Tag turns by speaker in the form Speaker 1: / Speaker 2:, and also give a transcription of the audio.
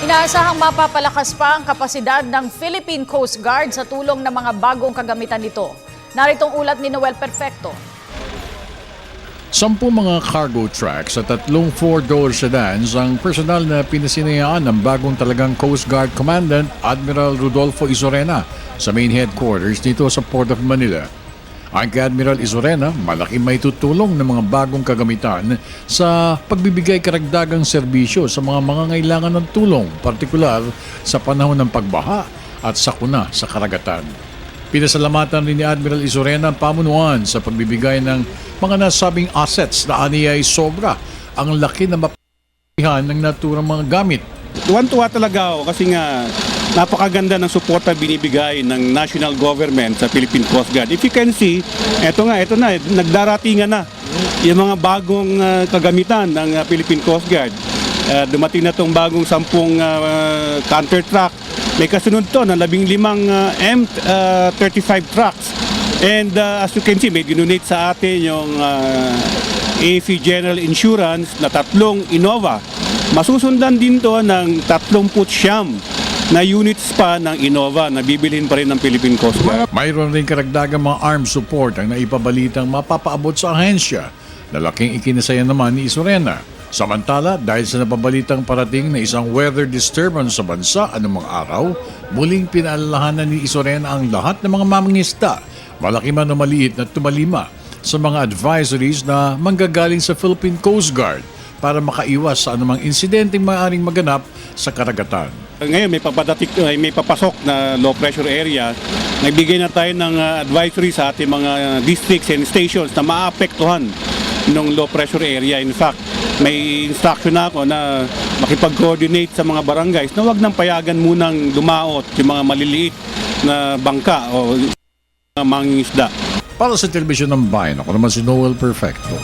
Speaker 1: Inaasahang mapapalakas pa ang kapasidad ng Philippine Coast Guard sa tulong ng mga bagong kagamitan nito. Naritong ulat ni Noel Perfecto.
Speaker 2: 10 mga cargo trucks at 3 4-door sedans ang personal na pinasinayaan ng bagong talagang Coast Guard Commandant Admiral Rodolfo Izorena sa main headquarters dito sa Port of Manila. Ang kay Admiral Izorena, malaking may tutulong ng mga bagong kagamitan sa pagbibigay karagdagang serbisyo sa mga mangangailangan ng tulong, partikular sa panahon ng pagbaha at sakuna sa karagatan. Pinasalamatan rin ni Admiral Izorena ang pamunuan sa pagbibigay ng mga nasabing assets na aniya ay sobra ang laki na mapapalihan ng naturang mga gamit.
Speaker 3: Tuwan-tuwa talaga ako kasi nga napakaganda ng suporta binibigay ng national government sa Philippine Coast Guard. If you can see, ito na, nagdaratingan na yung mga bagong kagamitan ng Philippine Coast Guard. Dumating na itong bagong 10 counter truck. May kasunod to ng 15 M35 trucks. And as you can see, may dinonate sa atin yung AFP General Insurance na 3 Innova. Masusundan din to ng 39 na units pa ng Innova na bibilhin pa rin ng Philippine Coast Guard.
Speaker 2: Mayroon rin karagdagang mga armed support ang naipabalitang mapapaabot sa ahensya na laking ikinasaya naman ni Izorena. Samantala, dahil sa napabalitang parating na isang weather disturbance sa bansa anumang araw, muling pinaalalahanan ni Izorena ang lahat ng mga mangingisda, malaki man o maliit na tumalima sa mga advisories na manggagaling sa Philippine Coast Guard para makaiwas sa anumang insidenteng maaaring maganap sa karagatan.
Speaker 3: Ngayon may papasok na low pressure area. Nagbigay na tayo ng advisory sa ating mga districts and stations na maapektuhan ng low pressure area. In fact, may instruction na ako na makipag-coordinate sa mga barangays na huwag nang payagan munang dumaot yung mga maliliit na bangka o mga mangingisda.
Speaker 2: Para sa Telebisyon ng Bayan, ako naman si Noel Perfecto.